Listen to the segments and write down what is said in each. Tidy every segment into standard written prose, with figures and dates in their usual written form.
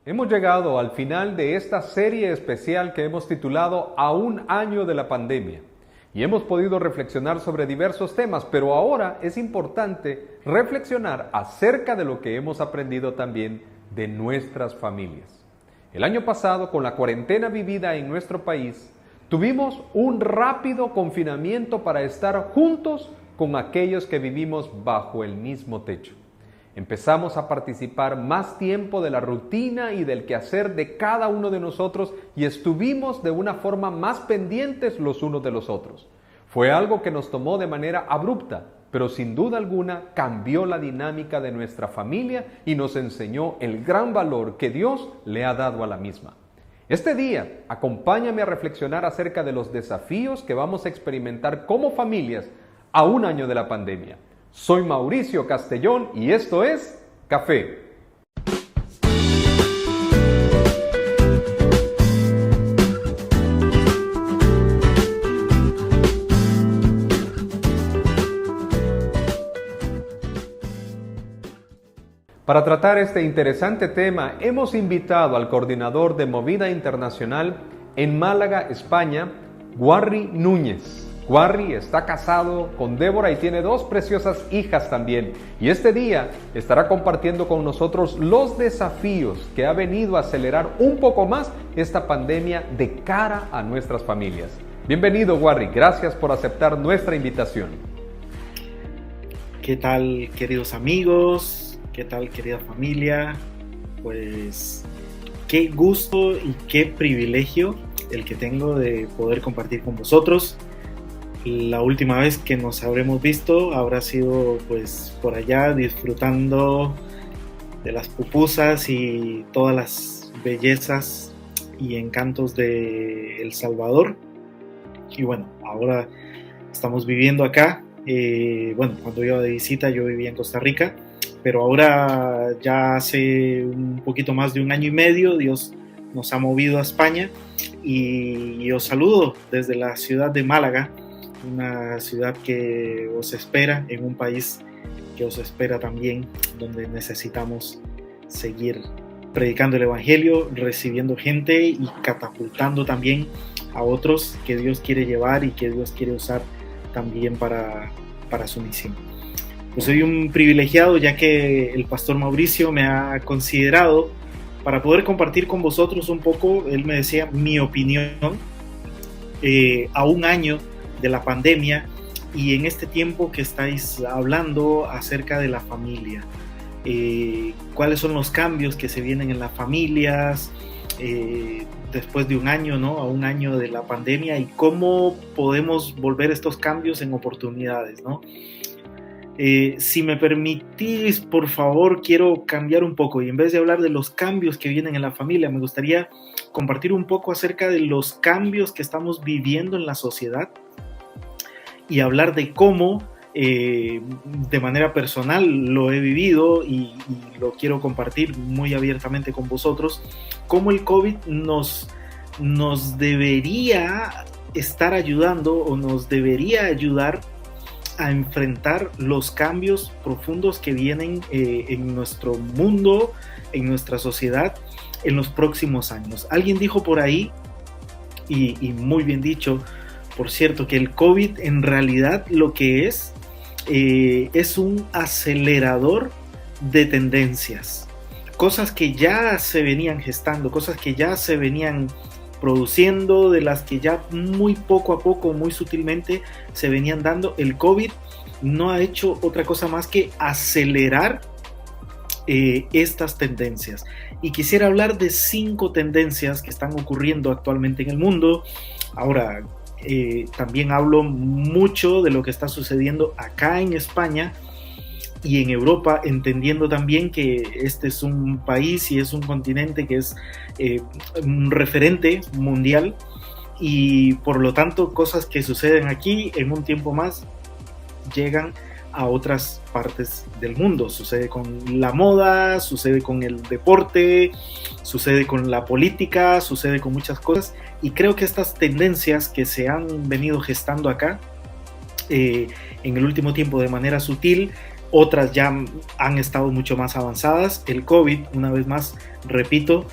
Hemos llegado al final de esta serie especial que hemos titulado A un año de la pandemia y hemos podido reflexionar sobre diversos temas, pero ahora es importante reflexionar acerca de lo que hemos aprendido también de nuestras familias. El año pasado, con la cuarentena vivida en nuestro país, tuvimos un rápido confinamiento para estar juntos con aquellos que vivimos bajo el mismo techo. Empezamos a participar más tiempo de la rutina y del quehacer de cada uno de nosotros y estuvimos de una forma más pendientes los unos de los otros. Fue algo que nos tomó de manera abrupta, pero sin duda alguna cambió la dinámica de nuestra familia y nos enseñó el gran valor que Dios le ha dado a la misma. Este día, acompáñame a reflexionar acerca de los desafíos que vamos a experimentar como familias a un año de la pandemia. Soy Mauricio Castellón y esto es Café. Para tratar este interesante tema, hemos invitado al coordinador de Movida Internacional en Málaga, España, Warry Núñez. Warry está casado con Débora y tiene dos preciosas hijas también. Y este día estará compartiendo con nosotros los desafíos que ha venido a acelerar un poco más esta pandemia de cara a nuestras familias. Bienvenido, Warry. Gracias por aceptar nuestra invitación. ¿Qué tal, queridos amigos? ¿Qué tal, querida familia? Pues qué gusto y qué privilegio el que tengo de poder compartir con vosotros. La última vez que nos habremos visto habrá sido pues por allá disfrutando de las pupusas y todas las bellezas y encantos de El Salvador. Y bueno, ahora estamos viviendo acá. Cuando iba de visita yo vivía en Costa Rica, pero ahora ya hace un poquito más de un año y medio Dios nos ha movido a España y os saludo desde la ciudad de Málaga, una ciudad que os espera, en un país que os espera también, donde necesitamos seguir predicando el Evangelio, recibiendo gente y catapultando también a otros que Dios quiere llevar y que Dios quiere usar también para su misión. Pues soy un privilegiado ya que el pastor Mauricio me ha considerado para poder compartir con vosotros un poco, él me decía, mi opinión a un año de la pandemia y en este tiempo que estáis hablando acerca de la familia. ¿Cuáles son los cambios que se vienen en las familias después de un año, ¿no? A un año de la pandemia y cómo podemos volver estos cambios en oportunidades, ¿no? Si me permitís, por favor, quiero cambiar un poco y en vez de hablar de los cambios que vienen en la familia, me gustaría compartir un poco acerca de los cambios que estamos viviendo en la sociedad y hablar de cómo de manera personal lo he vivido y lo quiero compartir muy abiertamente con vosotros, cómo el COVID nos debería estar ayudando o nos debería ayudar a enfrentar los cambios profundos que vienen en nuestro mundo, en nuestra sociedad, en los próximos años. Alguien dijo por ahí, y muy bien dicho, por cierto, que el COVID en realidad lo que es un acelerador de tendencias. Cosas que ya se venían gestando, cosas que ya se venían produciendo, de las que ya muy poco a poco, muy sutilmente se venían dando. El COVID no ha hecho otra cosa más que acelerar estas tendencias. Y quisiera hablar de 5 tendencias que están ocurriendo actualmente en el mundo. Ahora, también hablo mucho de lo que está sucediendo acá en España y en Europa, entendiendo también que este es un país y es un continente que es un referente mundial y por lo tanto cosas que suceden aquí en un tiempo más llegan a otras partes del mundo. Sucede con la moda, sucede con el deporte, sucede con la política, sucede con muchas cosas y creo que estas tendencias que se han venido gestando acá en el último tiempo de manera sutil otras ya han estado mucho más avanzadas. El COVID, una vez más, repito,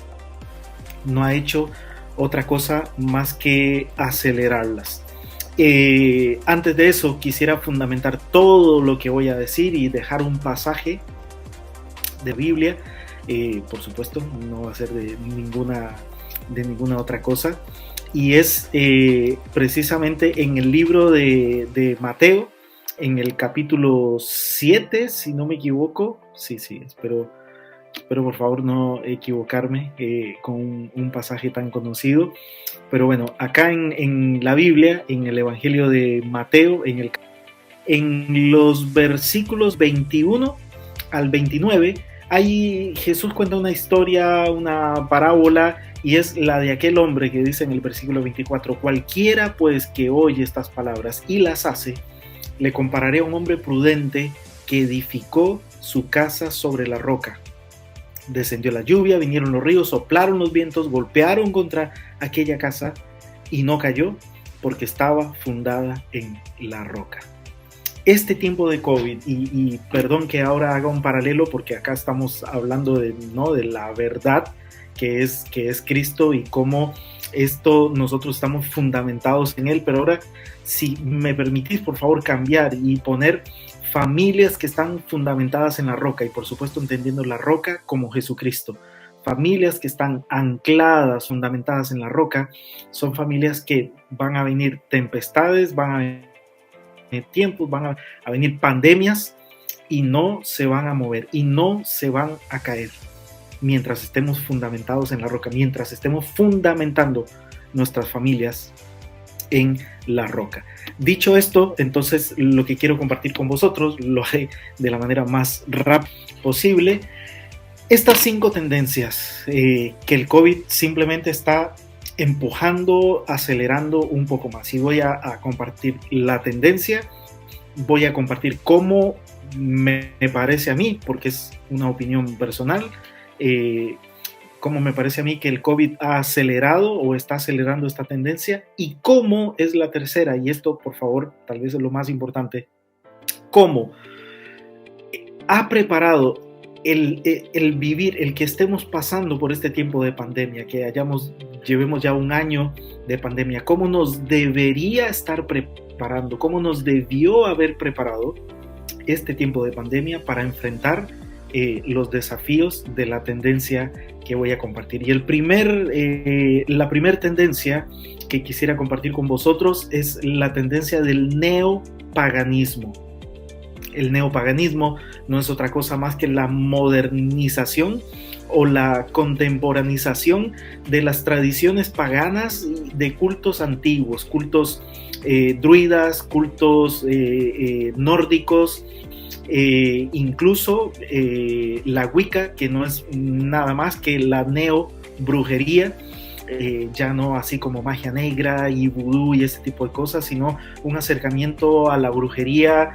no ha hecho otra cosa más que acelerarlas. Antes de eso, quisiera fundamentar todo lo que voy a decir y dejar un pasaje de Biblia. Por supuesto, no va a ser de ninguna otra cosa. Y es precisamente en el libro de Mateo, en el capítulo 7, si no me equivoco. Sí, espero por favor no equivocarme con un pasaje tan conocido. Pero bueno, acá en la Biblia, en el Evangelio de Mateo, en los versículos 21 al 29, ahí Jesús cuenta una historia, una parábola, y es la de aquel hombre que dice en el versículo 24: cualquiera pues que oye estas palabras y las hace, le compararé a un hombre prudente que edificó su casa sobre la roca. Descendió la lluvia, vinieron los ríos, soplaron los vientos, golpearon contra aquella casa y no cayó porque estaba fundada en la roca. Este tiempo de COVID, y perdón que ahora haga un paralelo porque acá estamos hablando de la verdad que es Cristo y cómo esto nosotros estamos fundamentados en Él, pero ahora si me permitís por favor cambiar y poner familias que están fundamentadas en la roca, y por supuesto entendiendo la roca como Jesucristo. Familias que están ancladas, fundamentadas en la roca, son familias que van a venir tempestades, van a venir tiempos, van a venir pandemias y no se van a mover y no se van a caer mientras estemos fundamentados en la roca, mientras estemos fundamentando nuestras familias en la roca. Dicho esto, entonces lo que quiero compartir con vosotros lo haré de la manera más rápida posible. Estas 5 tendencias que el COVID simplemente está empujando, acelerando un poco más, y voy a compartir la tendencia, voy a compartir cómo me parece a mí, porque es una opinión personal, cómo me parece a mí que el COVID ha acelerado o está acelerando esta tendencia, y cómo es la tercera, y esto por favor tal vez es lo más importante, cómo ha preparado el vivir, el que estemos pasando por este tiempo de pandemia, que llevemos ya un año de pandemia, cómo nos debería estar preparando, cómo nos debió haber preparado este tiempo de pandemia para enfrentar los desafíos de la tendencia que voy a compartir. Y la primera tendencia que quisiera compartir con vosotros es la tendencia del neopaganismo. El neopaganismo no es otra cosa más que la modernización o la contemporanización de las tradiciones paganas de cultos antiguos, cultos druidas, cultos nórdicos, incluso la Wicca, que no es nada más que la neobrujería, ya no así como magia negra y vudú y ese tipo de cosas, sino un acercamiento a la brujería,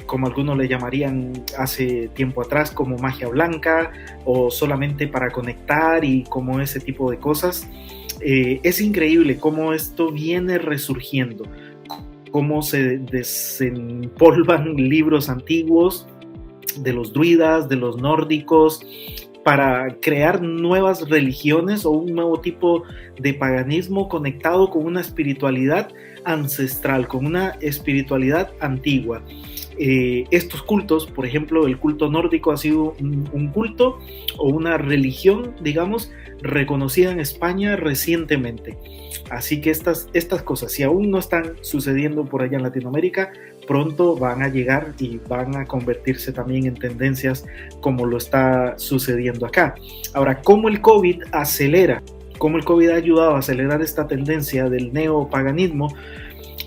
como algunos le llamarían hace tiempo atrás como magia blanca, o solamente para conectar y como ese tipo de cosas. Es increíble cómo esto viene resurgiendo, cómo se desempolvan libros antiguos de los druidas, de los nórdicos, para crear nuevas religiones o un nuevo tipo de paganismo conectado con una espiritualidad ancestral, con una espiritualidad antigua. Estos cultos, por ejemplo, el culto nórdico ha sido un culto o una religión, digamos, reconocida en España recientemente. Así que estas cosas, si aún no están sucediendo por allá en Latinoamérica, pronto van a llegar y van a convertirse también en tendencias como lo está sucediendo acá. Ahora, ¿cómo el COVID acelera? ¿Cómo el COVID ha ayudado a acelerar esta tendencia del neopaganismo?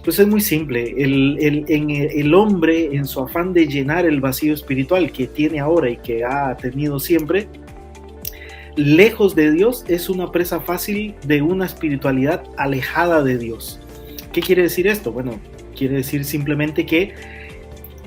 Pues es muy simple. El hombre, en su afán de llenar el vacío espiritual que tiene ahora y que ha tenido siempre, lejos de Dios, es una presa fácil de una espiritualidad alejada de Dios. ¿Qué quiere decir esto? Bueno, quiere decir simplemente que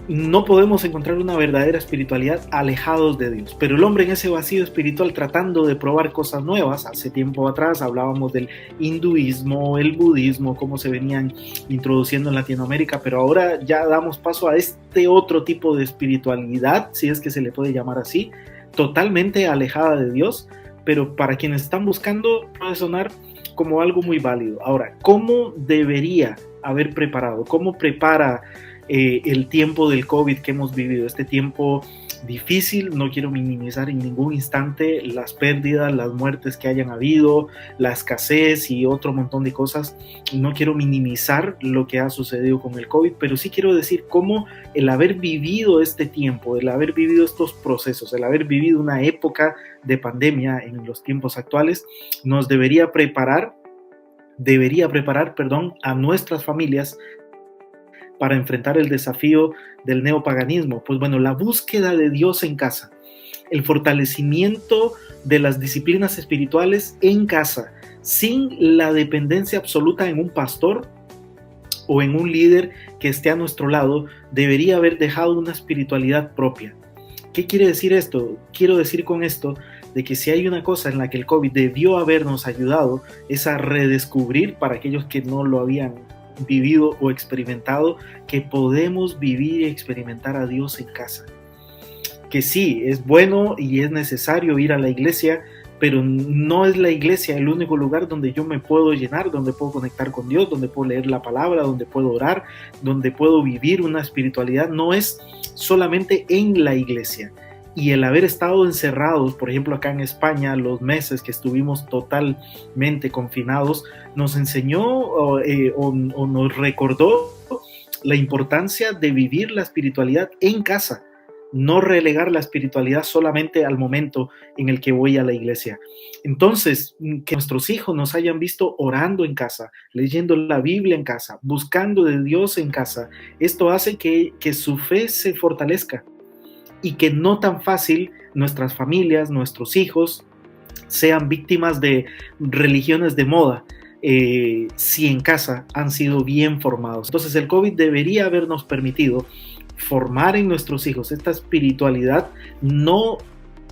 no podemos encontrar una verdadera espiritualidad alejados de Dios, pero el hombre en ese vacío espiritual tratando de probar cosas nuevas. Hace tiempo atrás hablábamos del hinduismo, el budismo, cómo se venían introduciendo en Latinoamérica, pero ahora ya damos paso a este otro tipo de espiritualidad, si es que se le puede llamar así, totalmente alejada de Dios, pero para quienes están buscando puede sonar como algo muy válido. Ahora, ¿cómo debería haber preparado? ¿Cómo prepara el tiempo del COVID que hemos vivido? Este tiempo difícil, no quiero minimizar en ningún instante las pérdidas, las muertes que hayan habido, la escasez y otro montón de cosas. No quiero minimizar lo que ha sucedido con el COVID, pero sí quiero decir cómo el haber vivido este tiempo, el haber vivido estos procesos, el haber vivido una época de pandemia en los tiempos actuales, nos debería preparar, a nuestras familias para enfrentar el desafío del neopaganismo. Pues bueno, la búsqueda de Dios en casa, el fortalecimiento de las disciplinas espirituales en casa, sin la dependencia absoluta en un pastor o en un líder que esté a nuestro lado, debería haber dejado una espiritualidad propia. ¿Qué quiere decir esto? Quiero decir con esto de que si hay una cosa en la que el COVID debió habernos ayudado, es a redescubrir, para aquellos que no lo habían vivido o experimentado, que podemos vivir y experimentar a Dios en casa. Que sí, es bueno y es necesario ir a la iglesia, pero no es la iglesia el único lugar donde yo me puedo llenar, donde puedo conectar con Dios, donde puedo leer la palabra, donde puedo orar, donde puedo vivir una espiritualidad. No es solamente en la iglesia. Y el haber estado encerrados, por ejemplo acá en España, los meses que estuvimos totalmente confinados, nos enseñó o nos recordó la importancia de vivir la espiritualidad en casa, no relegar la espiritualidad solamente al momento en el que voy a la iglesia. Entonces, que nuestros hijos nos hayan visto orando en casa, leyendo la Biblia en casa, buscando de Dios en casa, esto hace que su fe se fortalezca y que no tan fácil nuestras familias, nuestros hijos sean víctimas de religiones de moda, si en casa han sido bien formados. Entonces el COVID debería habernos permitido formar en nuestros hijos esta espiritualidad no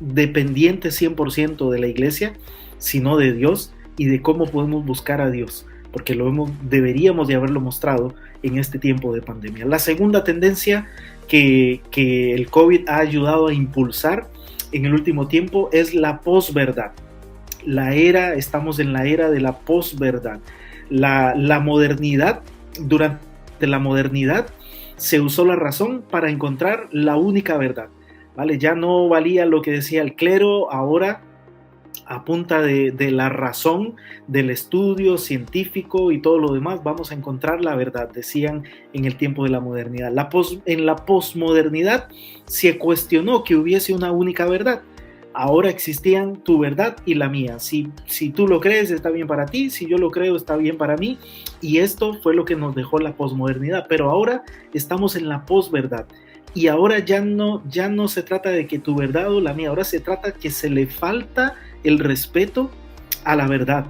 dependiente 100% de la iglesia, sino de Dios y de cómo podemos buscar a Dios, porque deberíamos de haberlo mostrado en este tiempo de pandemia. La segunda tendencia que el COVID ha ayudado a impulsar en el último tiempo es la posverdad. Estamos en la era de la posverdad. La modernidad, durante la modernidad se usó la razón para encontrar la única verdad, ¿vale? Ya no valía lo que decía el clero, ahora a punta de la razón, del estudio científico y todo lo demás, vamos a encontrar la verdad, decían en el tiempo de la modernidad. En la posmodernidad se cuestionó que hubiese una única verdad. Ahora existían tu verdad y la mía. Si tú lo crees, está bien para ti. Si yo lo creo, está bien para mí. Y esto fue lo que nos dejó la posmodernidad. Pero ahora estamos en la posverdad. Y ahora ya no se trata de que tu verdad o la mía. Ahora se trata que se le falta el respeto a la verdad.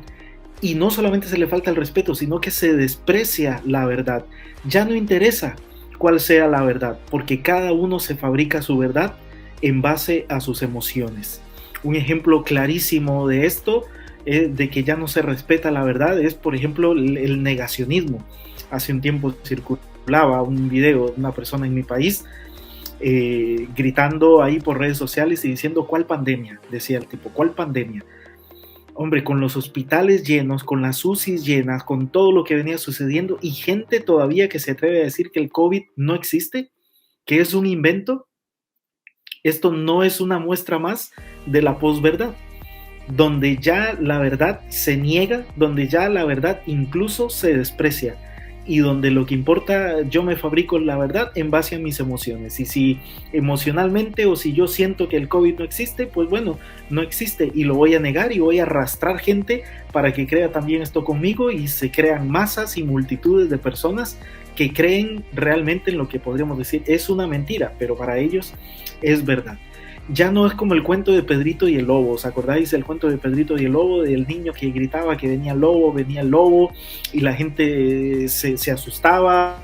Y no solamente se le falta el respeto, sino que se desprecia la verdad. Ya no interesa cuál sea la verdad, porque cada uno se fabrica su verdad en base a sus emociones. Un ejemplo clarísimo de esto, de que ya no se respeta la verdad, es por ejemplo el negacionismo. Hace un tiempo circulaba un video de una persona en mi país gritando ahí por redes sociales y diciendo ¿cuál pandemia? Decía el tipo, ¿cuál pandemia? Hombre, con los hospitales llenos, con las UCIs llenas, con todo lo que venía sucediendo y gente todavía que se atreve a decir que el COVID no existe, que es un invento. Esto no es una muestra más de la posverdad, donde ya la verdad se niega, donde ya la verdad incluso se desprecia y donde lo que importa, yo me fabrico la verdad en base a mis emociones. Y si emocionalmente o si yo siento que el COVID no existe, pues bueno, no existe y lo voy a negar y voy a arrastrar gente para que crea también esto conmigo y se crean masas y multitudes de personas que creen realmente en lo que podríamos decir es una mentira, pero para ellos es verdad. Ya no es como el cuento de Pedrito y el lobo. ¿Os acordáis del cuento de Pedrito y el lobo? Del niño que gritaba que venía el lobo y la gente se asustaba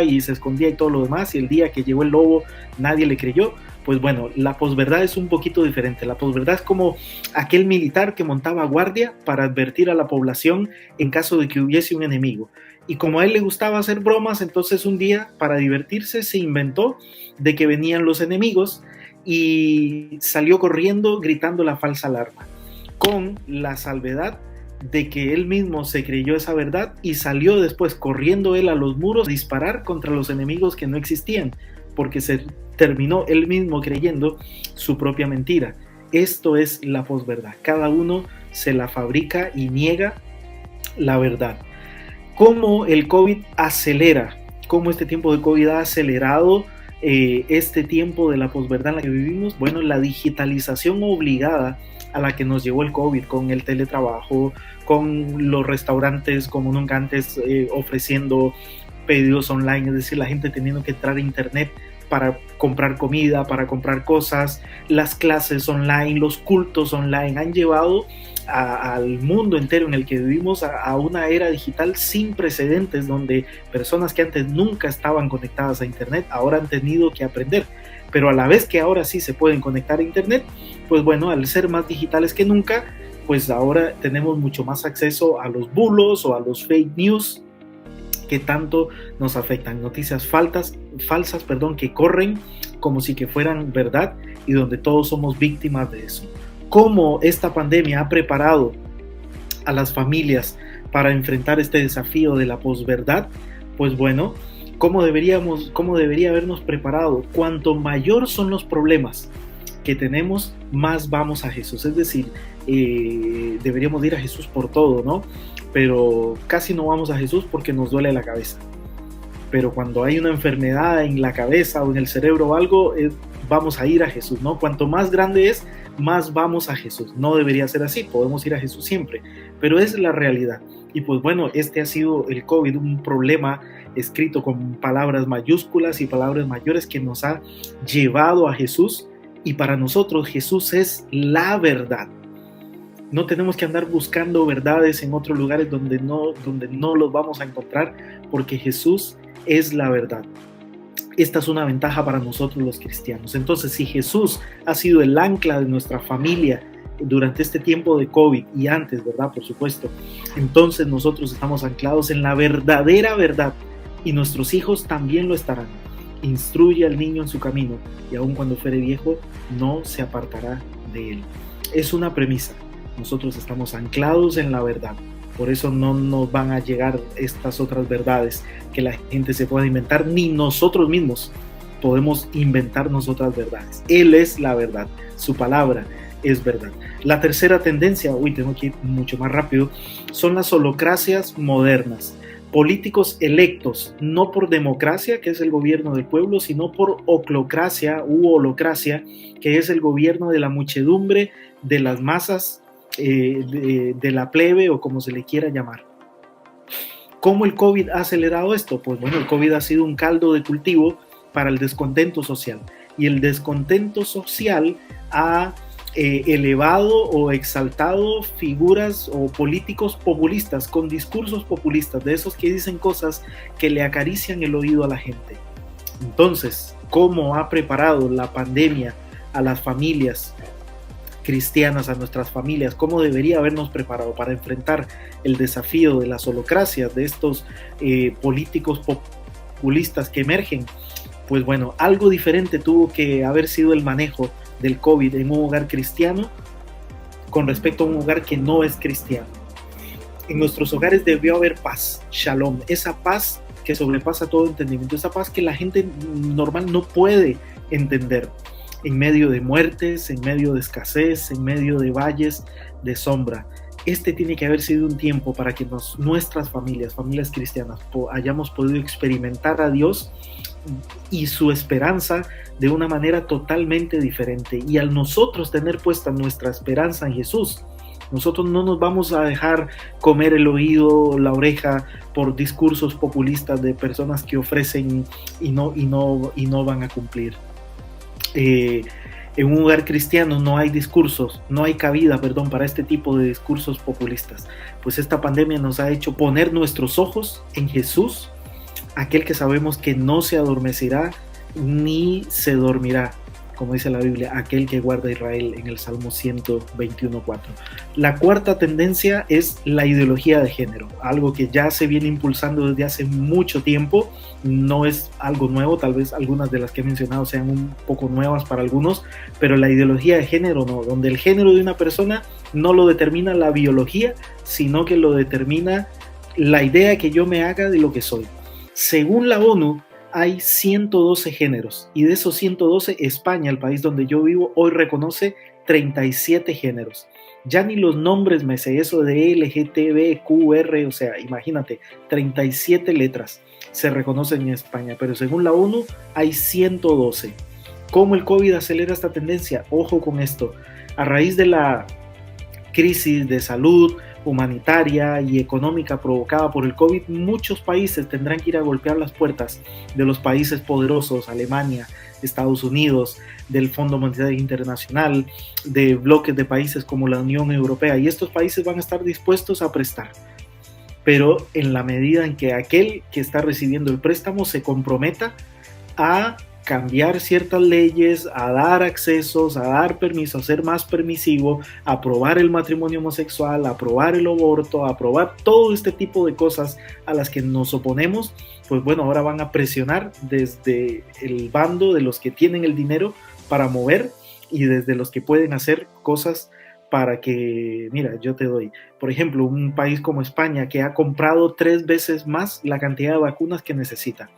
y se escondía y todo lo demás, y el día que llegó el lobo nadie le creyó. Pues bueno, la posverdad es un poquito diferente. La posverdad es como aquel militar que montaba guardia para advertir a la población en caso de que hubiese un enemigo. Y como a él le gustaba hacer bromas, entonces un día, para divertirse, se inventó de que venían los enemigos y salió corriendo gritando la falsa alarma, con la salvedad de que él mismo se creyó esa verdad y salió después corriendo él a los muros a disparar contra los enemigos que no existían, porque se terminó él mismo creyendo su propia mentira. Esto es la posverdad. Cada uno se la fabrica y niega la verdad. ¿Cómo el COVID acelera? ¿Cómo este tiempo de COVID ha acelerado este tiempo de la posverdad en la que vivimos? Bueno, la digitalización obligada a la que nos llevó el COVID, con el teletrabajo, con los restaurantes como nunca antes ofreciendo pedidos online, es decir, la gente teniendo que entrar a internet para comprar comida, para comprar cosas, las clases online, los cultos online, han llevado al mundo entero en el que vivimos a una era digital sin precedentes, donde personas que antes nunca estaban conectadas a internet ahora han tenido que aprender, pero a la vez que ahora sí se pueden conectar a internet, pues bueno, al ser más digitales que nunca, pues ahora tenemos mucho más acceso a los bulos o a los fake news que tanto nos afectan, noticias falsas, que corren como si que fueran verdad y donde todos somos víctimas de eso. ¿Cómo esta pandemia ha preparado a las familias para enfrentar este desafío de la posverdad? Pues bueno, ¿cómo debería habernos preparado? Cuanto mayor son los problemas que tenemos, más vamos a Jesús. Es decir, deberíamos ir a Jesús por todo, ¿no? Pero casi no vamos a Jesús porque nos duele la cabeza. Pero cuando hay una enfermedad en la cabeza o en el cerebro o algo, vamos a ir a Jesús, ¿no? Cuanto más grande es, más vamos a Jesús. No debería ser así, podemos ir a Jesús siempre, pero es la realidad. Y pues bueno, este ha sido el COVID, un problema escrito con palabras mayúsculas y palabras mayores que nos ha llevado a Jesús, y para nosotros Jesús es la verdad. No tenemos que andar buscando verdades en otros lugares donde no los vamos a encontrar, porque Jesús es la verdad. Esta es una ventaja para nosotros los cristianos. Entonces, si Jesús ha sido el ancla de nuestra familia durante este tiempo de COVID y antes, ¿verdad? Por supuesto. Entonces nosotros estamos anclados en la verdadera verdad y nuestros hijos también lo estarán. Instruye al niño en su camino y aun cuando fuere viejo no se apartará de él. Es una premisa. Nosotros estamos anclados en la verdad. Por eso no nos van a llegar estas otras verdades que la gente se pueda inventar, ni nosotros mismos podemos inventarnos otras verdades. Él es la verdad, su palabra es verdad. La tercera tendencia, tengo que ir mucho más rápido, son las holocracias modernas. Políticos electos, no por democracia, que es el gobierno del pueblo, sino por oclocracia u holocracia, que es el gobierno de la muchedumbre, de las masas, de la plebe o como se le quiera llamar. ¿Cómo el COVID ha acelerado esto? Pues bueno, el COVID ha sido un caldo de cultivo para el descontento social, y el descontento social ha elevado o exaltado figuras o políticos populistas con discursos populistas, de esos que dicen cosas que le acarician el oído a la gente. Entonces, ¿cómo ha preparado la pandemia a las familias cristianas, a nuestras familias? ¿Cómo debería habernos preparado para enfrentar el desafío de las holocracias, de estos políticos populistas que emergen? Pues bueno, algo diferente tuvo que haber sido el manejo del COVID en un hogar cristiano con respecto a un hogar que no es cristiano. En nuestros hogares debió haber paz, shalom, esa paz que sobrepasa todo entendimiento, esa paz que la gente normal no puede entender, en medio de muertes, en medio de escasez, en medio de valles de sombra. Este tiene que haber sido un tiempo para que nuestras familias cristianas, hayamos podido experimentar a Dios y su esperanza de una manera totalmente diferente. Y al nosotros tener puesta nuestra esperanza en Jesús, nosotros no nos vamos a dejar comer el oído, la oreja por discursos populistas de personas que ofrecen y no van a cumplir. En un hogar cristiano no hay discursos, no hay cabida, para este tipo de discursos populistas. Pues esta pandemia nos ha hecho poner nuestros ojos en Jesús, aquel que sabemos que no se adormecerá ni se dormirá, como dice la Biblia, aquel que guarda a Israel en el Salmo 121:4. La cuarta tendencia es la ideología de género, algo que ya se viene impulsando desde hace mucho tiempo, no es algo nuevo, tal vez algunas de las que he mencionado sean un poco nuevas para algunos, pero la ideología de género no, donde el género de una persona no lo determina la biología, sino que lo determina la idea que yo me haga de lo que soy. Según la ONU, hay 112 géneros y de esos 112, España, el país donde yo vivo, hoy reconoce 37 géneros. Ya ni los nombres me sé, eso de LGTBQR, o sea, imagínate, 37 letras se reconocen en España, pero según la ONU hay 112. ¿Cómo el COVID acelera esta tendencia? Ojo con esto, a raíz de la crisis de salud humanitaria y económica provocada por el COVID, muchos países tendrán que ir a golpear las puertas de los países poderosos, Alemania, Estados Unidos, del Fondo Monetario Internacional, de bloques de países como la Unión Europea, y estos países van a estar dispuestos a prestar, pero en la medida en que aquel que está recibiendo el préstamo se comprometa a cambiar ciertas leyes, a dar accesos, a dar permisos, a ser más permisivo, a aprobar el matrimonio homosexual, a aprobar el aborto, a aprobar todo este tipo de cosas a las que nos oponemos, pues bueno, ahora van a presionar desde el bando de los que tienen el dinero para mover y desde los que pueden hacer cosas para que, mira, yo te doy, por ejemplo, un país como España que ha comprado 3 veces más la cantidad de vacunas que necesita.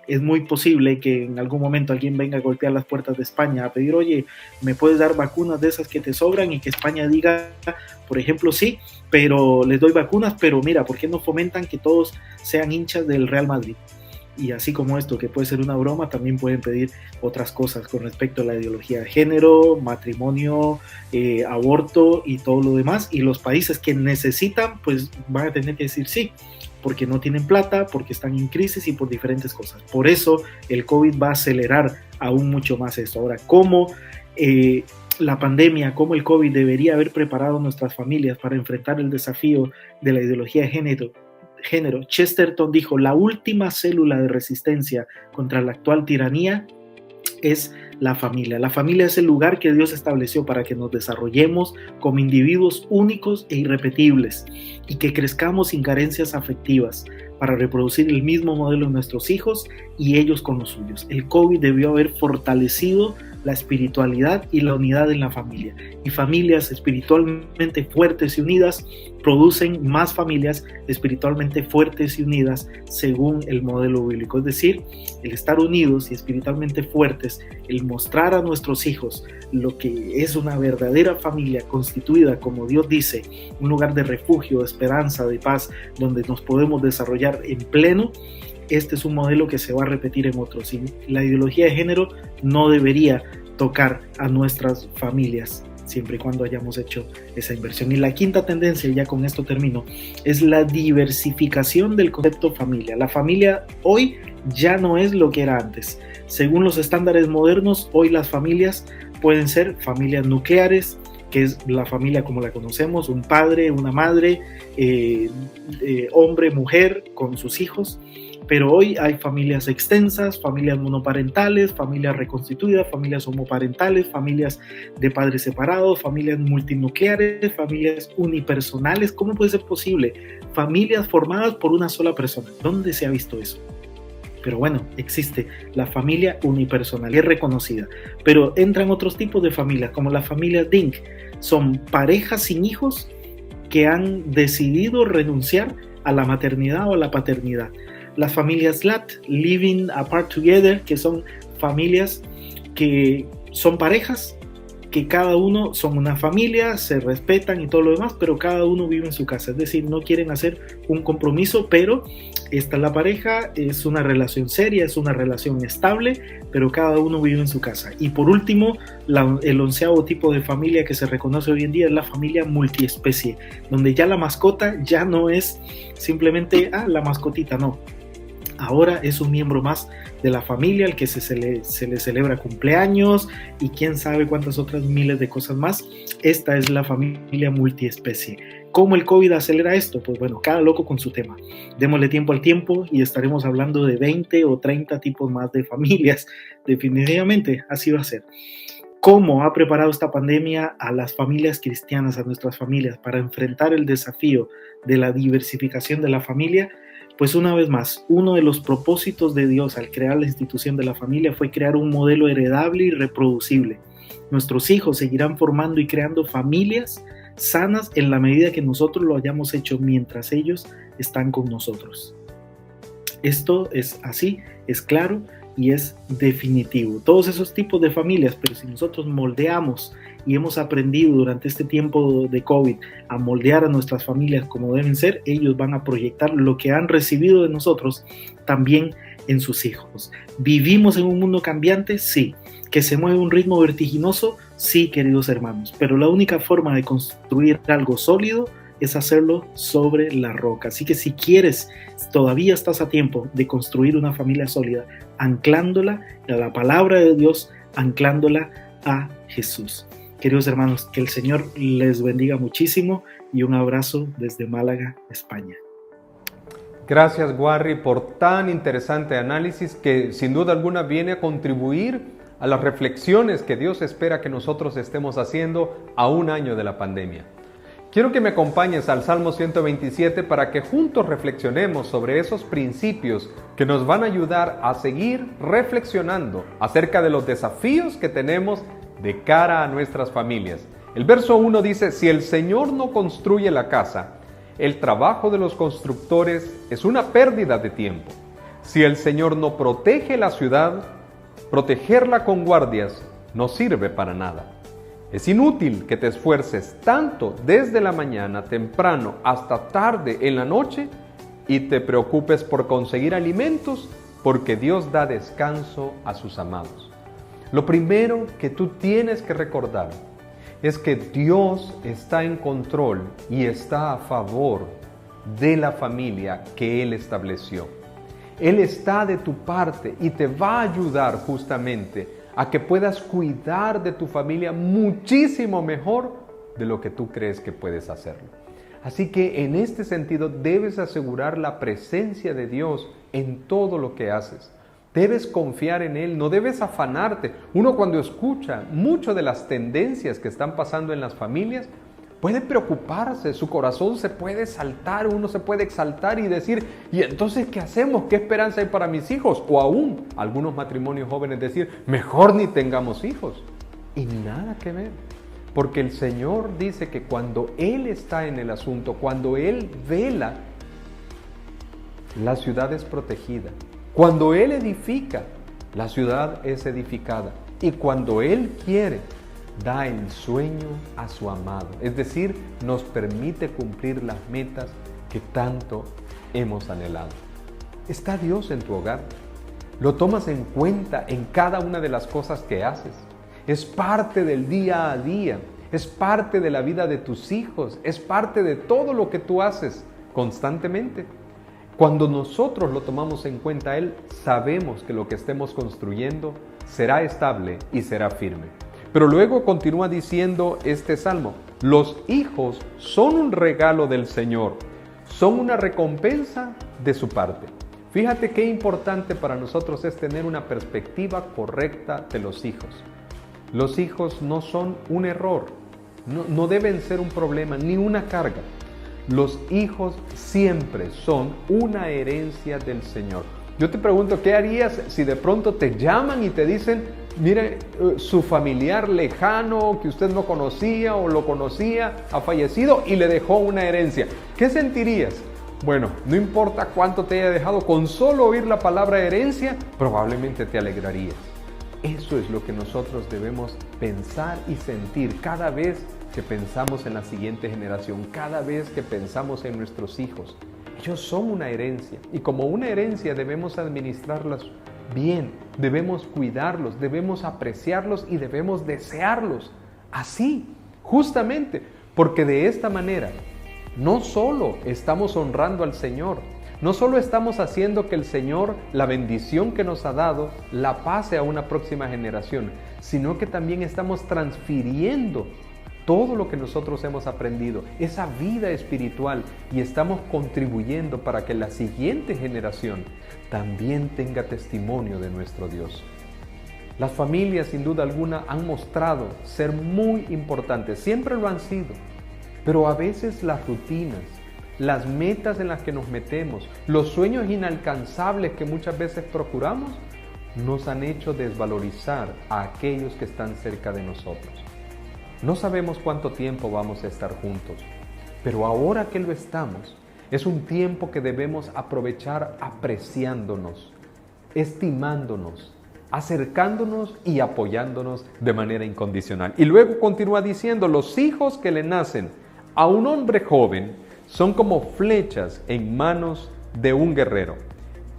Es muy posible que en algún momento alguien venga a golpear las puertas de España a pedir, oye, ¿me puedes dar vacunas de esas que te sobran? Y que España diga, por ejemplo, sí, pero les doy vacunas, pero mira, ¿por qué no fomentan que todos sean hinchas del Real Madrid? Y así como esto, que puede ser una broma, también pueden pedir otras cosas con respecto a la ideología de género, matrimonio, aborto y todo lo demás. Y los países que necesitan, pues van a tener que decir sí, porque no tienen plata, porque están en crisis y por diferentes cosas. Por eso el COVID va a acelerar aún mucho más esto. Ahora, ¿cómo la pandemia, cómo el COVID debería haber preparado a nuestras familias para enfrentar el desafío de la ideología de género? Chesterton dijo, la última célula de resistencia contra la actual tiranía es la familia. La familia es el lugar que Dios estableció para que nos desarrollemos como individuos únicos e irrepetibles y que crezcamos sin carencias afectivas para reproducir el mismo modelo en nuestros hijos y ellos con los suyos. El COVID debió haber fortalecido la espiritualidad y la unidad en la familia. Y familias espiritualmente fuertes y unidas producen más familias espiritualmente fuertes y unidas según el modelo bíblico. Es decir, el estar unidos y espiritualmente fuertes, el mostrar a nuestros hijos lo que es una verdadera familia constituida, como Dios dice, un lugar de refugio, de esperanza, de paz, donde nos podemos desarrollar en pleno. Este es un modelo que se va a repetir en otros. Y la ideología de género no debería tocar a nuestras familias siempre y cuando hayamos hecho esa inversión. Y la quinta tendencia, y ya con esto termino, es la diversificación del concepto familia. La familia hoy ya no es lo que era antes. Según los estándares modernos, hoy las familias pueden ser familias nucleares, que es la familia como la conocemos, un padre, una madre, hombre, mujer con sus hijos. Pero hoy hay familias extensas, familias monoparentales, familias reconstituidas, familias homoparentales, familias de padres separados, familias multinucleares, familias unipersonales. ¿Cómo puede ser posible? Familias formadas por una sola persona. ¿Dónde se ha visto eso? Pero bueno, existe la familia unipersonal y es reconocida. Pero entran otros tipos de familias, como las familias DINK. Son parejas sin hijos que han decidido renunciar a la maternidad o a la paternidad. Las familias LAT, Living Apart Together, que son familias que son parejas, que cada uno son una familia, se respetan y todo lo demás, pero cada uno vive en su casa. Es decir, no quieren hacer un compromiso, pero esta es la pareja, es una relación seria, es una relación estable, pero cada uno vive en su casa. Y por último, el 11º tipo de familia que se reconoce hoy en día es la familia multiespecie, donde ya la mascota ya no es simplemente la mascotita, no. Ahora es un miembro más de la familia al que se le celebra cumpleaños y quién sabe cuántas otras miles de cosas más. Esta es la familia multiespecie. ¿Cómo el COVID acelera esto? Pues bueno, cada loco con su tema. Démosle tiempo al tiempo y estaremos hablando de 20 o 30 tipos más de familias. Definitivamente así va a ser. ¿Cómo ha preparado esta pandemia a las familias cristianas, a nuestras familias, para enfrentar el desafío de la diversificación de la familia? Pues una vez más, uno de los propósitos de Dios al crear la institución de la familia fue crear un modelo heredable y reproducible. Nuestros hijos seguirán formando y creando familias sanas en la medida que nosotros lo hayamos hecho mientras ellos están con nosotros. Esto es así, es claro y es definitivo. Todos esos tipos de familias, pero si nosotros moldeamos y hemos aprendido durante este tiempo de COVID a moldear a nuestras familias como deben ser, ellos van a proyectar lo que han recibido de nosotros también en sus hijos. ¿Vivimos en un mundo cambiante? Sí. ¿Que se mueve a un ritmo vertiginoso? Sí, queridos hermanos. Pero la única forma de construir algo sólido es hacerlo sobre la roca. Así que si quieres, todavía estás a tiempo de construir una familia sólida, anclándola a la palabra de Dios, anclándola a Jesús. Queridos hermanos, que el Señor les bendiga muchísimo y un abrazo desde Málaga, España. Gracias, Warry, por tan interesante análisis que sin duda alguna viene a contribuir a las reflexiones que Dios espera que nosotros estemos haciendo a un año de la pandemia. Quiero que me acompañes al Salmo 127 para que juntos reflexionemos sobre esos principios que nos van a ayudar a seguir reflexionando acerca de los desafíos que tenemos de cara a nuestras familias. El verso 1 dice: si el Señor no construye la casa, el trabajo de los constructores es una pérdida de tiempo. Si el Señor no protege la ciudad, protegerla con guardias no sirve para nada. Es inútil que te esfuerces tanto desde la mañana temprano hasta tarde en la noche y te preocupes por conseguir alimentos, porque Dios da descanso a sus amados. Lo primero que tú tienes que recordar es que Dios está en control y está a favor de la familia que Él estableció. Él está de tu parte y te va a ayudar justamente a que puedas cuidar de tu familia muchísimo mejor de lo que tú crees que puedes hacerlo. Así que en este sentido debes asegurar la presencia de Dios en todo lo que haces. Debes confiar en Él, no debes afanarte. Uno cuando escucha mucho de las tendencias que están pasando en las familias, puede preocuparse, su corazón se puede saltar, uno se puede exaltar y decir, ¿y entonces qué hacemos? ¿Qué esperanza hay para mis hijos? O aún algunos matrimonios jóvenes decir, mejor ni tengamos hijos. Y nada que ver, porque el Señor dice que cuando Él está en el asunto, cuando Él vela, la ciudad es protegida. Cuando Él edifica, la ciudad es edificada. Y cuando Él quiere, da el sueño a su amado. Es decir, nos permite cumplir las metas que tanto hemos anhelado. ¿Está Dios en tu hogar? ¿Lo tomas en cuenta en cada una de las cosas que haces? Es parte del día a día. Es parte de la vida de tus hijos. Es parte de todo lo que tú haces constantemente. Cuando nosotros lo tomamos en cuenta Él, sabemos que lo que estemos construyendo será estable y será firme. Pero luego continúa diciendo este salmo, los hijos son un regalo del Señor, son una recompensa de su parte. Fíjate qué importante para nosotros es tener una perspectiva correcta de los hijos. Los hijos no son un error, no deben ser un problema ni una carga. Los hijos siempre son una herencia del Señor. Yo te pregunto, ¿qué harías si de pronto te llaman y te dicen, mire, su familiar lejano que usted no conocía o lo conocía ha fallecido y le dejó una herencia? ¿Qué sentirías? Bueno, no importa cuánto te haya dejado, con solo oír la palabra herencia, probablemente te alegrarías. Eso es lo que nosotros debemos pensar y sentir cada vez que pensamos en la siguiente generación, cada vez que pensamos en nuestros hijos. Ellos son una herencia y como una herencia debemos administrarlas bien, debemos cuidarlos, debemos apreciarlos y debemos desearlos. Así, justamente, porque de esta manera no solo estamos honrando al Señor, no solo estamos haciendo que el Señor, la bendición que nos ha dado, la pase a una próxima generación, sino que también estamos transfiriendo todo lo que nosotros hemos aprendido, esa vida espiritual, y estamos contribuyendo para que la siguiente generación también tenga testimonio de nuestro Dios. Las familias, sin duda alguna, han mostrado ser muy importantes, siempre lo han sido, pero a veces las rutinas, las metas en las que nos metemos, los sueños inalcanzables que muchas veces procuramos, nos han hecho desvalorizar a aquellos que están cerca de nosotros. No sabemos cuánto tiempo vamos a estar juntos, pero ahora que lo estamos, es un tiempo que debemos aprovechar apreciándonos, estimándonos, acercándonos y apoyándonos de manera incondicional. Y luego continúa diciendo, los hijos que le nacen a un hombre joven son como flechas en manos de un guerrero.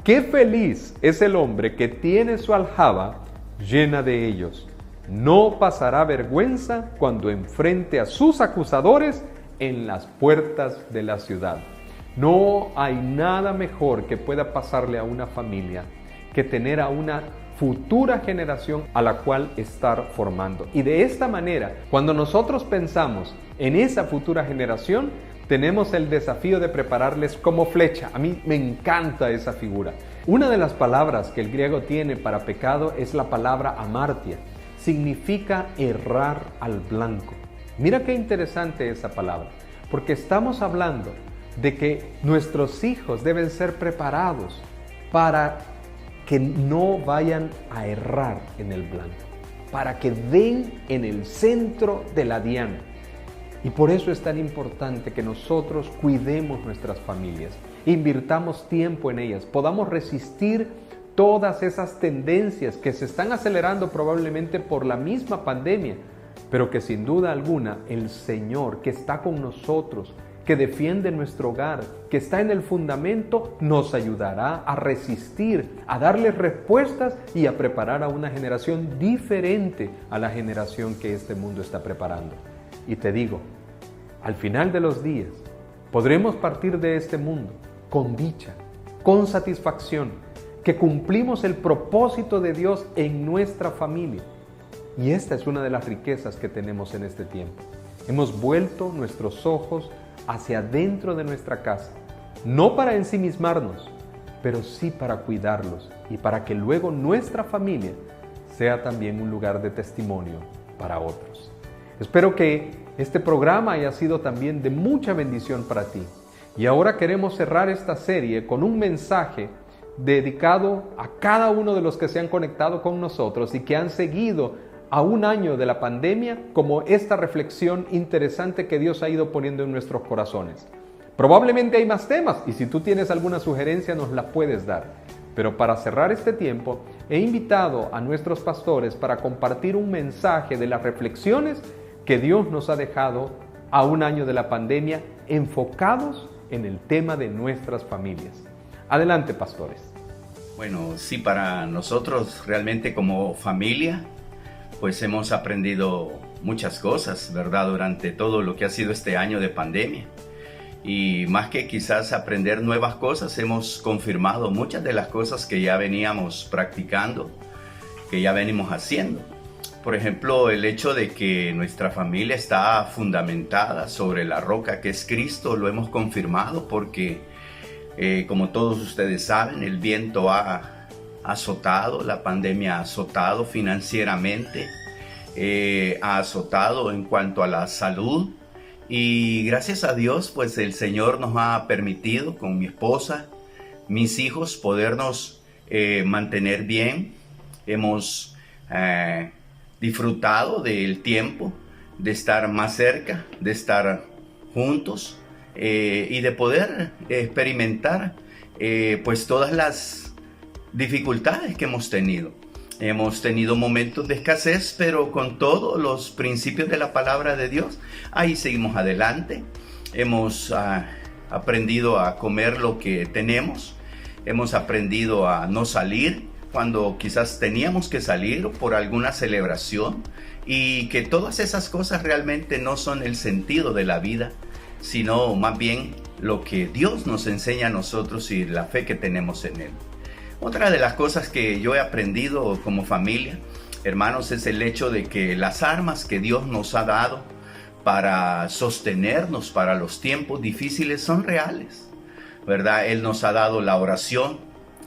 Qué feliz es el hombre que tiene su aljaba llena de ellos. No pasará vergüenza cuando enfrente a sus acusadores en las puertas de la ciudad. No hay nada mejor que pueda pasarle a una familia que tener a una futura generación a la cual estar formando. Y de esta manera, cuando nosotros pensamos en esa futura generación, tenemos el desafío de prepararles como flecha. A mí me encanta esa figura. Una de las palabras que el griego tiene para pecado es la palabra amartia. Significa errar al blanco. Mira qué interesante esa palabra, porque estamos hablando de que nuestros hijos deben ser preparados para que no vayan a errar en el blanco, para que den en el centro de la diana. Y por eso es tan importante que nosotros cuidemos nuestras familias, invirtamos tiempo en ellas, podamos resistir todas esas tendencias que se están acelerando probablemente por la misma pandemia, pero que sin duda alguna el Señor que está con nosotros, que defiende nuestro hogar, que está en el fundamento, nos ayudará a resistir, a darle respuestas y a preparar a una generación diferente a la generación que este mundo está preparando. Y te digo, al final de los días, podremos partir de este mundo con dicha, con satisfacción, que cumplimos el propósito de Dios en nuestra familia. Y esta es una de las riquezas que tenemos en este tiempo. Hemos vuelto nuestros ojos hacia adentro de nuestra casa, no para ensimismarnos, pero sí para cuidarlos y para que luego nuestra familia sea también un lugar de testimonio para otros. Espero que este programa haya sido también de mucha bendición para ti. Y ahora queremos cerrar esta serie con un mensaje dedicado a cada uno de los que se han conectado con nosotros y que han seguido a un año de la pandemia como esta reflexión interesante que Dios ha ido poniendo en nuestros corazones. Probablemente hay más temas y si tú tienes alguna sugerencia nos la puedes dar. Pero para cerrar este tiempo he invitado a nuestros pastores para compartir un mensaje de las reflexiones que Dios nos ha dejado a un año de la pandemia enfocados en el tema de nuestras familias. Adelante, pastores. Bueno, sí, para nosotros realmente como familia, pues hemos aprendido muchas cosas, ¿verdad? Durante todo lo que ha sido este año de pandemia. Y más que quizás aprender nuevas cosas, hemos confirmado muchas de las cosas que ya veníamos practicando, que ya venimos haciendo. Por ejemplo, el hecho de que nuestra familia está fundamentada sobre la roca que es Cristo, lo hemos confirmado porque, como todos ustedes saben, el viento ha azotado, la pandemia ha azotado financieramente, ha azotado en cuanto a la salud y gracias a Dios pues el Señor nos ha permitido con mi esposa, mis hijos podernos mantener bien. Hemos disfrutado del tiempo de estar más cerca, de estar juntos y de poder experimentar pues todas las dificultades que hemos tenido. Hemos tenido momentos de escasez, pero con todos los principios de la palabra de Dios, ahí seguimos adelante. Hemos aprendido a comer lo que tenemos. Hemos aprendido a no salir cuando quizás teníamos que salir por alguna celebración y que todas esas cosas realmente no son el sentido de la vida, sino más bien lo que Dios nos enseña a nosotros y la fe que tenemos en Él. Otra de las cosas que yo he aprendido como familia, hermanos, es el hecho de que las armas que Dios nos ha dado para sostenernos para los tiempos difíciles son reales, ¿verdad? Él nos ha dado la oración,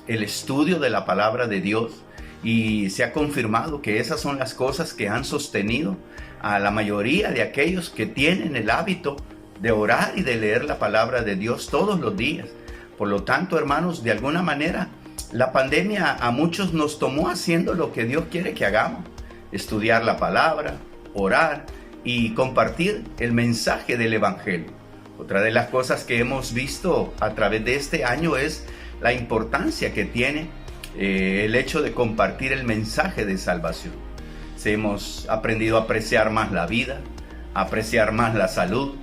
el estudio de la palabra de Dios, y se ha confirmado que esas son las cosas que han sostenido a la mayoría de aquellos que tienen el hábito de orar y de leer la palabra de Dios todos los días. Por lo tanto, hermanos, de alguna manera, la pandemia a muchos nos tomó haciendo lo que Dios quiere que hagamos: estudiar la palabra, orar y compartir el mensaje del Evangelio. Otra de las cosas que hemos visto a través de este año es la importancia que tiene el hecho de compartir el mensaje de salvación. Hemos aprendido a apreciar más la vida, a apreciar más la salud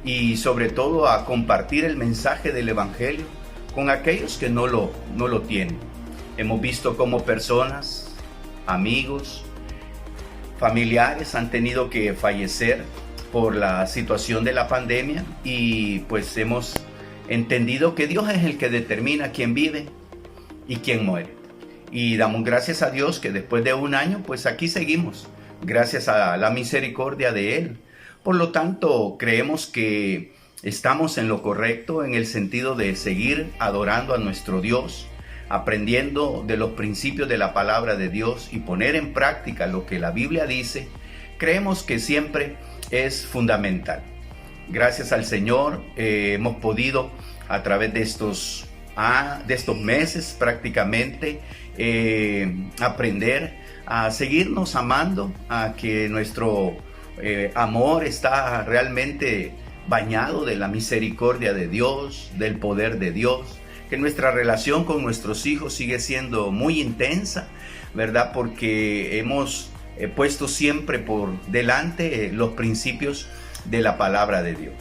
y sobre todo a compartir el mensaje del Evangelio con aquellos que no lo tienen. Hemos visto cómo personas, amigos, familiares han tenido que fallecer por la situación de la pandemia, y pues hemos entendido que Dios es el que determina quién vive y quién muere. Y damos gracias a Dios que después de un año, pues aquí seguimos, gracias a la misericordia de Él. Por lo tanto, creemos que estamos en lo correcto en el sentido de seguir adorando a nuestro Dios, aprendiendo de los principios de la palabra de Dios y poner en práctica lo que la Biblia dice. Creemos que siempre es fundamental. Gracias al Señor hemos podido, a través de estos meses prácticamente, aprender a seguirnos amando, a que nuestro amor está realmente bañado de la misericordia de Dios, del poder de Dios, que nuestra relación con nuestros hijos sigue siendo muy intensa, ¿verdad? Porque hemos puesto siempre por delante los principios de la palabra de Dios.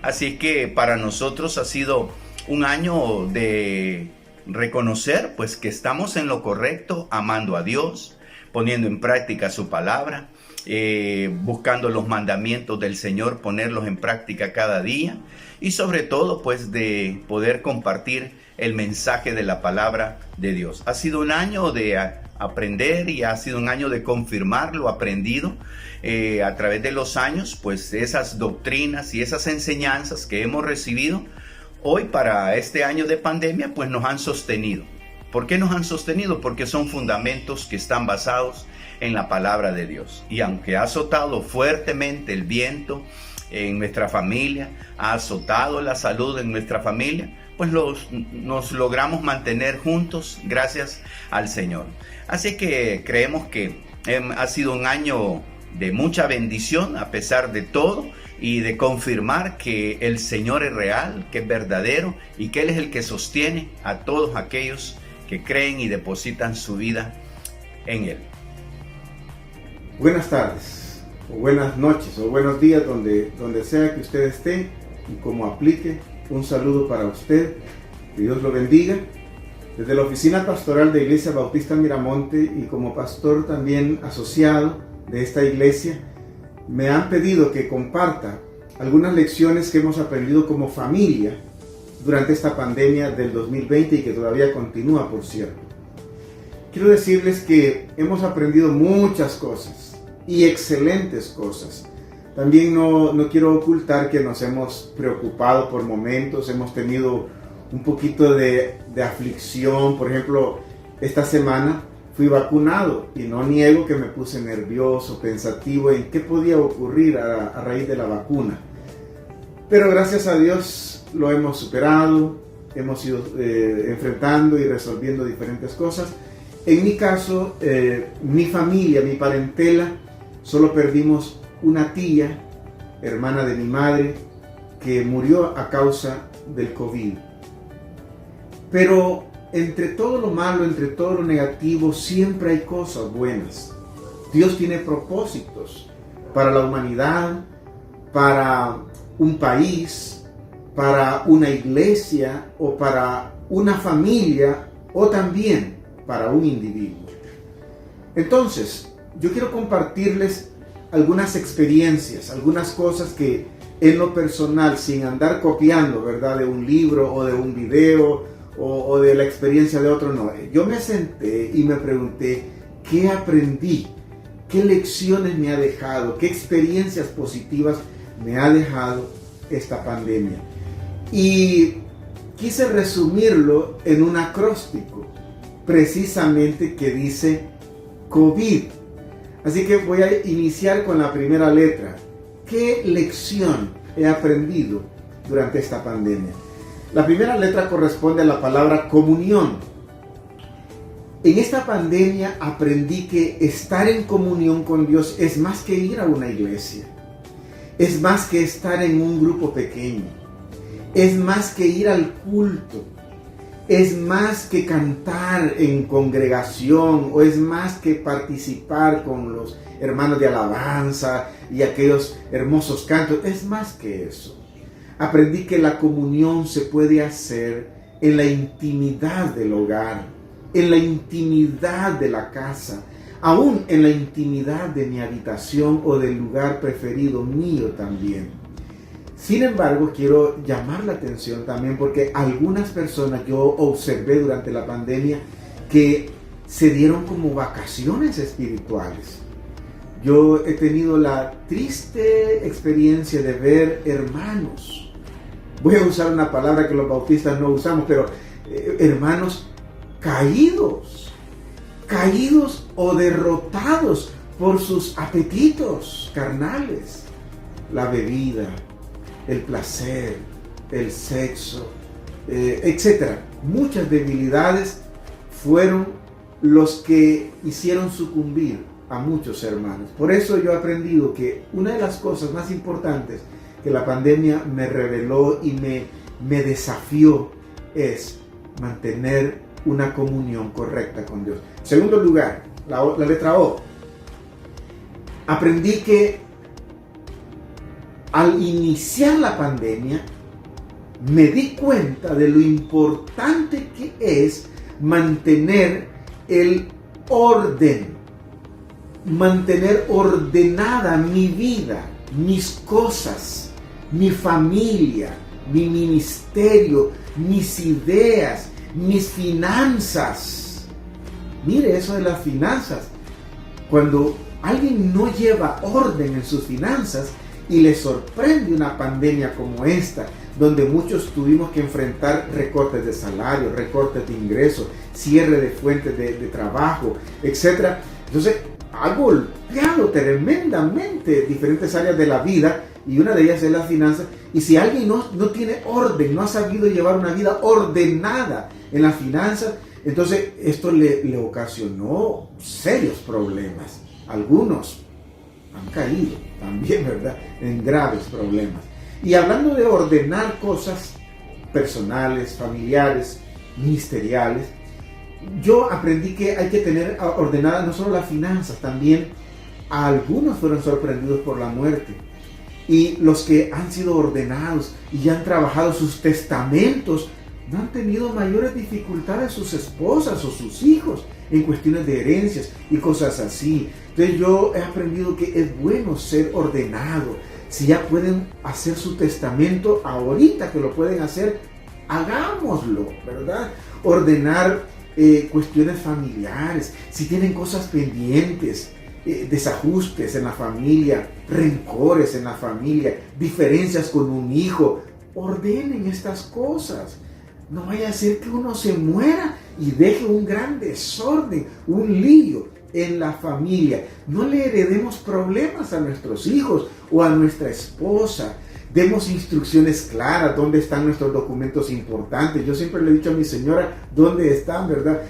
Así que para nosotros ha sido un año de reconocer pues que estamos en lo correcto, amando a Dios, poniendo en práctica su palabra, buscando los mandamientos del Señor, ponerlos en práctica cada día, y sobre todo pues de poder compartir el mensaje de la palabra de Dios. Ha sido un año de aprender y ha sido un año de confirmar lo aprendido a través de los años, pues esas doctrinas y esas enseñanzas que hemos recibido hoy para este año de pandemia pues nos han sostenido. ¿Por qué nos han sostenido? Porque son fundamentos que están basados en la palabra de Dios. Y aunque ha azotado fuertemente el viento en nuestra familia, ha azotado la salud en nuestra familia, pues nos logramos mantener juntos gracias al Señor. Así que creemos que ha sido un año de mucha bendición a pesar de todo, y de confirmar que el Señor es real, que es verdadero y que Él es el que sostiene a todos aquellos que creen y depositan su vida en Él. Buenas tardes, o buenas noches, o buenos días, donde sea que usted esté y como aplique. Un saludo para usted, que Dios lo bendiga. Desde la oficina pastoral de Iglesia Bautista Miramonte y como pastor también asociado de esta iglesia, me han pedido que comparta algunas lecciones que hemos aprendido como familia durante esta pandemia del 2020 y que todavía continúa, por cierto. Quiero decirles que hemos aprendido muchas cosas y excelentes cosas. También no quiero ocultar que nos hemos preocupado por momentos, hemos tenido un poquito de aflicción. Por ejemplo, esta semana fui vacunado y no niego que me puse nervioso, pensativo en qué podía ocurrir a raíz de la vacuna. Pero gracias a Dios lo hemos superado, hemos ido enfrentando y resolviendo diferentes cosas. En mi caso, mi familia, mi parentela, solo perdimos una tía, hermana de mi madre, que murió a causa del COVID. Pero entre todo lo malo, entre todo lo negativo, siempre hay cosas buenas. Dios tiene propósitos para la humanidad, para un país, para una iglesia o para una familia o también para un individuo. Entonces, yo quiero compartirles algunas experiencias, algunas cosas que en lo personal, sin andar copiando, ¿verdad?, de un libro o de un video o de la experiencia de otro, no. Yo me senté y me pregunté, ¿qué aprendí? ¿Qué lecciones me ha dejado? ¿Qué experiencias positivas me ha dejado esta pandemia? Y quise resumirlo en un acróstico, precisamente que dice COVID. Así que voy a iniciar con la primera letra. ¿Qué lección he aprendido durante esta pandemia? La primera letra corresponde a la palabra comunión. En esta pandemia aprendí que estar en comunión con Dios es más que ir a una iglesia. Es más que estar en un grupo pequeño. Es más que ir al culto. Es más que cantar en congregación, o es más que participar con los hermanos de alabanza y aquellos hermosos cantos. Es más que eso. Aprendí que la comunión se puede hacer en la intimidad del hogar, en la intimidad de la casa, aún en la intimidad de mi habitación o del lugar preferido mío también. Sin embargo, quiero llamar la atención también porque algunas personas yo observé durante la pandemia que se dieron como vacaciones espirituales. Yo he tenido la triste experiencia de ver hermanos, voy a usar una palabra que los bautistas no usamos, pero hermanos caídos o derrotados por sus apetitos carnales, la bebida, el placer, el sexo, etc. Muchas debilidades fueron los que hicieron sucumbir a muchos hermanos. Por eso yo he aprendido que una de las cosas más importantes que la pandemia me reveló y me desafió es mantener una comunión correcta con Dios. En segundo lugar, la letra O. Aprendí que al iniciar la pandemia, me di cuenta de lo importante que es mantener el orden, mantener ordenada mi vida, mis cosas, mi familia, mi ministerio, mis ideas, mis finanzas. Mire eso de las finanzas. Cuando alguien no lleva orden en sus finanzas, y les sorprende una pandemia como esta, donde muchos tuvimos que enfrentar recortes de salario, recortes de ingresos, cierre de fuentes de trabajo, etc. Entonces, ha golpeado tremendamente diferentes áreas de la vida, y una de ellas es las finanzas. Y si alguien no tiene orden, no ha sabido llevar una vida ordenada en las finanzas, entonces esto le ocasionó serios problemas. Algunos han caído también, ¿verdad?, en graves problemas. Y hablando de ordenar cosas personales, familiares, ministeriales, yo aprendí que hay que tener ordenadas no solo las finanzas, también algunos fueron sorprendidos por la muerte. Y los que han sido ordenados y han trabajado sus testamentos no han tenido mayores dificultades sus esposas o sus hijos en cuestiones de herencias y cosas así. Entonces yo he aprendido que es bueno ser ordenado. Si ya pueden hacer su testamento ahorita que lo pueden hacer, hagámoslo, ¿verdad? Ordenar cuestiones familiares, si tienen cosas pendientes, desajustes en la familia, rencores en la familia, diferencias con un hijo, ordenen estas cosas. No vaya a ser que uno se muera y deje un gran desorden, un lío en la familia. No le heredemos problemas a nuestros hijos o a nuestra esposa. Demos instrucciones claras, dónde están nuestros documentos importantes. Yo siempre le he dicho a mi señora dónde están, ¿verdad?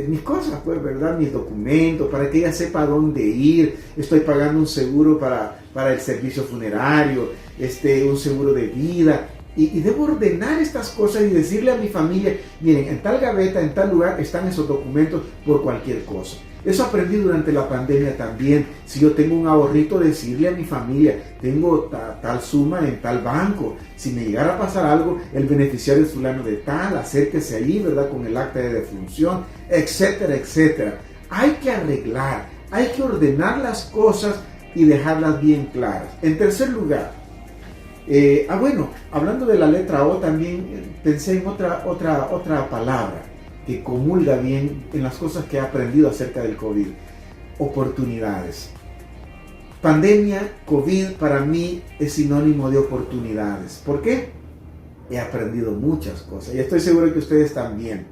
Mis cosas, pues, ¿verdad? Mis documentos, para que ella sepa dónde ir. Estoy pagando un seguro para el servicio funerario, un seguro de vida. Y debo ordenar estas cosas y decirle a mi familia, miren, en tal gaveta, en tal lugar están esos documentos por cualquier cosa. Eso aprendí durante la pandemia también. Si yo tengo un ahorrito, decirle a mi familia, tengo tal suma en tal banco. Si me llegara a pasar algo, el beneficiario es fulano de tal, acérquese ahí, ¿verdad? Con el acta de defunción, etcétera, etcétera. Hay que arreglar, hay que ordenar las cosas y dejarlas bien claras. En tercer lugar, Bueno, hablando de la letra O, también pensé en otra palabra que comulga bien en las cosas que he aprendido acerca del COVID. Oportunidades. Pandemia, COVID, para mí es sinónimo de oportunidades. ¿Por qué? He aprendido muchas cosas y estoy seguro que ustedes también.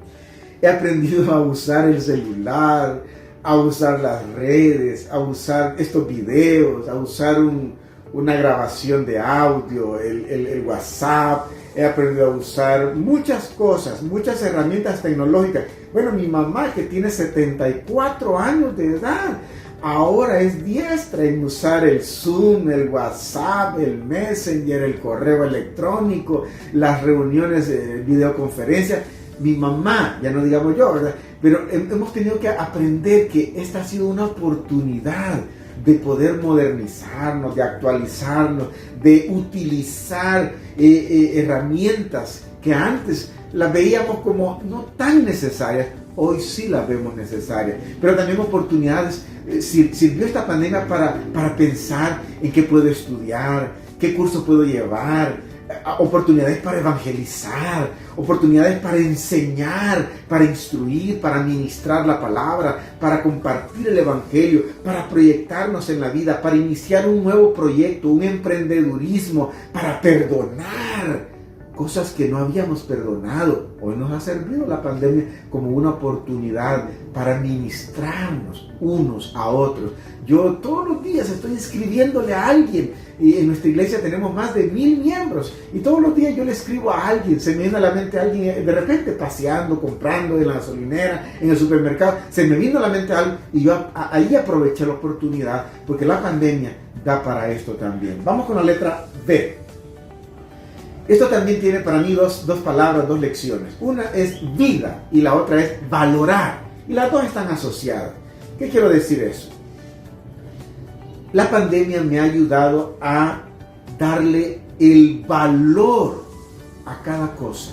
He aprendido a usar el celular, a usar las redes, a usar estos videos, a usar una grabación de audio, el WhatsApp. He aprendido a usar muchas cosas, muchas herramientas tecnológicas. Bueno, mi mamá, que tiene 74 años de edad, ahora es diestra en usar el Zoom, el WhatsApp, el Messenger, el correo electrónico, las reuniones de videoconferencia. Mi mamá, ya no digamos yo, ¿verdad? Pero hemos tenido que aprender que esta ha sido una oportunidad de poder modernizarnos, de actualizarnos, de utilizar herramientas que antes las veíamos como no tan necesarias, hoy sí las vemos necesarias. Pero también oportunidades, sirvió esta pandemia para pensar en qué puedo estudiar, qué curso puedo llevar, oportunidades para evangelizar, oportunidades para enseñar, para instruir, para ministrar la palabra, para compartir el evangelio, para proyectarnos en la vida, para iniciar un nuevo proyecto, un emprendedurismo, para perdonar cosas que no habíamos perdonado. Hoy nos ha servido la pandemia como una oportunidad para ministrarnos unos a otros. Yo todos los días estoy escribiéndole a alguien, y en nuestra iglesia tenemos más de 1000 miembros, y todos los días yo le escribo a alguien. Se me viene a la mente a alguien de repente paseando, comprando en la gasolinera, en el supermercado, se me vino a la mente algo, y yo ahí aproveché la oportunidad, porque la pandemia da para esto también. Vamos con la letra B. Esto también tiene para mí dos palabras, dos lecciones. Una es vida y la otra es valorar. Y las dos están asociadas. ¿Qué quiero decir eso? La pandemia me ha ayudado a darle el valor a cada cosa.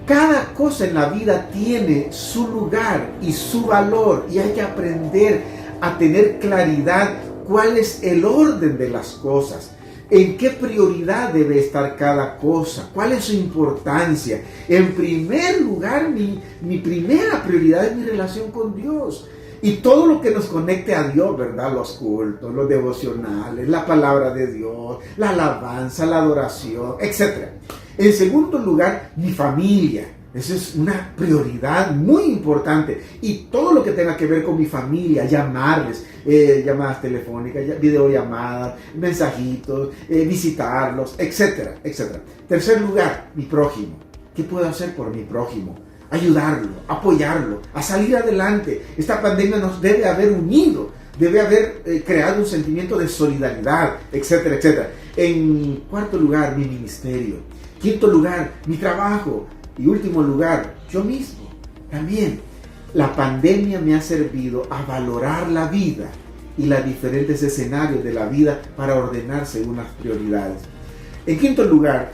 Cada cosa en la vida tiene su lugar y su valor, y hay que aprender a tener claridad cuál es el orden de las cosas. ¿En qué prioridad debe estar cada cosa? ¿Cuál es su importancia? En primer lugar, mi primera prioridad es mi relación con Dios. Y todo lo que nos conecte a Dios, ¿verdad? Los cultos, los devocionales, la palabra de Dios, la alabanza, la adoración, etc. En segundo lugar, mi familia. Esa es una prioridad muy importante. Y todo lo que tenga que ver con mi familia, llamarles, llamadas telefónicas, videollamadas, mensajitos, visitarlos, etcétera, etcétera. Tercer lugar, mi prójimo. ¿Qué puedo hacer por mi prójimo? Ayudarlo, apoyarlo, a salir adelante. Esta pandemia nos debe haber unido, debe haber creado un sentimiento de solidaridad, etcétera, etcétera. En cuarto lugar, mi ministerio. Quinto lugar, mi trabajo. Y último lugar, yo mismo. También, la pandemia me ha servido a valorar la vida y los diferentes escenarios de la vida para ordenar según las prioridades. En quinto lugar,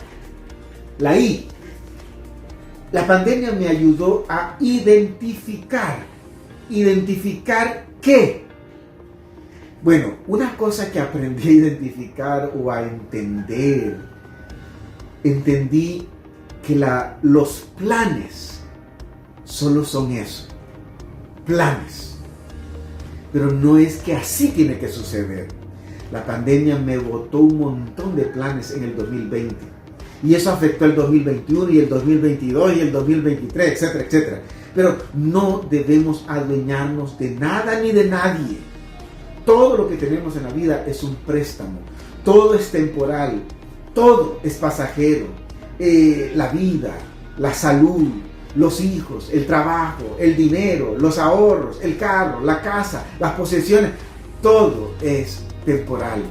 la I. La pandemia me ayudó a identificar. ¿Identificar qué? Bueno, una cosa que aprendí a identificar o a entender, entendí que los planes solo son eso, planes. Pero no es que así tiene que suceder. La pandemia me botó un montón de planes en el 2020. Y eso afectó el 2021 y el 2022 y el 2023, etcétera, etcétera. Pero no debemos adueñarnos de nada ni de nadie. Todo lo que tenemos en la vida es un préstamo. Todo es temporal. Todo es pasajero. La vida, la salud, los hijos, el trabajo, el dinero, los ahorros, el carro, la casa, las posesiones. Todo es temporal.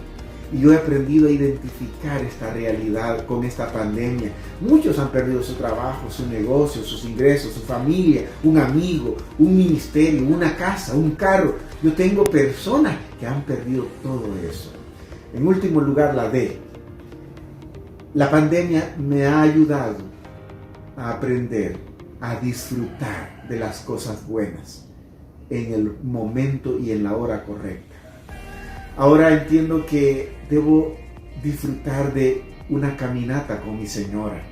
Y yo he aprendido a identificar esta realidad con esta pandemia. Muchos han perdido su trabajo, su negocio, sus ingresos, su familia, un amigo, un ministerio, una casa, un carro. Yo tengo personas que han perdido todo eso. En último lugar, la D. La pandemia me ha ayudado a aprender a disfrutar de las cosas buenas en el momento y en la hora correcta. Ahora entiendo que debo disfrutar de una caminata con mi señora,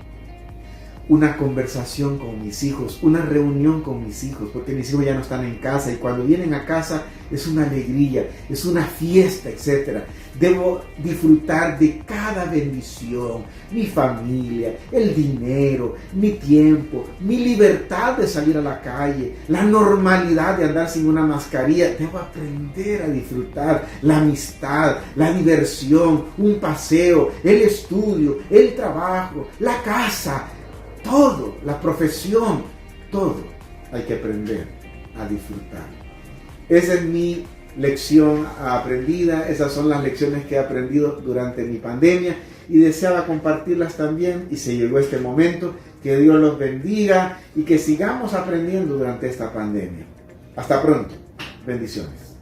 una conversación con mis hijos, una reunión con mis hijos, porque mis hijos ya no están en casa y cuando vienen a casa es una alegría, es una fiesta, etc. Debo disfrutar de cada bendición, mi familia, el dinero, mi tiempo, mi libertad de salir a la calle, la normalidad de andar sin una mascarilla. Debo aprender a disfrutar la amistad, la diversión, un paseo, el estudio, el trabajo, la casa, todo, la profesión, todo hay que aprender a disfrutar. Esa es mi lección aprendida, esas son las lecciones que he aprendido durante mi pandemia y deseaba compartirlas también y se llegó este momento. Que Dios los bendiga y que sigamos aprendiendo durante esta pandemia. Hasta pronto. Bendiciones.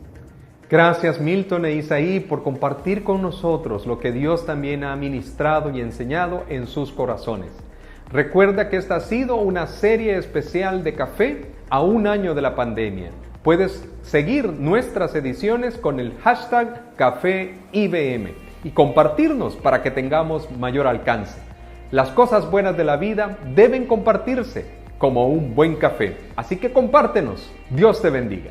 Gracias Milton e Isaí por compartir con nosotros lo que Dios también ha ministrado y enseñado en sus corazones. Recuerda que esta ha sido una serie especial de café a un año de la pandemia. Puedes seguir nuestras ediciones con el hashtag CaféIBM y compartirnos para que tengamos mayor alcance. Las cosas buenas de la vida deben compartirse como un buen café. Así que compártenos. Dios te bendiga.